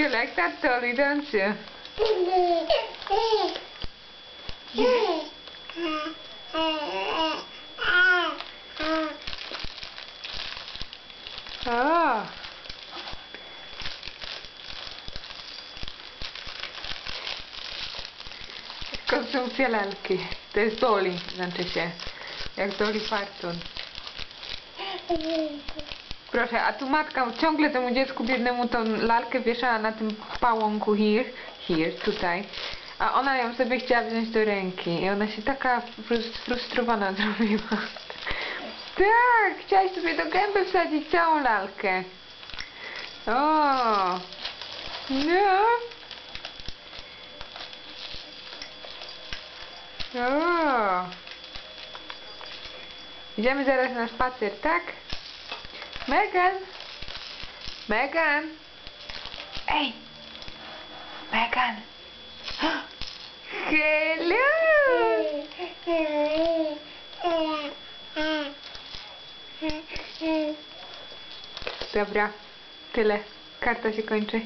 You like that dolly, don't you? O! Konsumpcja lalki. To jest Dolly, znaczy się. Jak Dolly Parton. Proszę, a tu matka ciągle temu dziecku biednemu tą lalkę wieszała na tym pałąku here, tutaj. A ona ją sobie chciała wziąć do ręki. I ona się taka sfrustrowana zrobiła. Tak, chciałaś sobie do gęby wsadzić całą lalkę. O, no. O. Idziemy zaraz na spacer, tak? Megan! Megan! Ej! Megan! Hello! Dobra, tyle. Karta się kończy.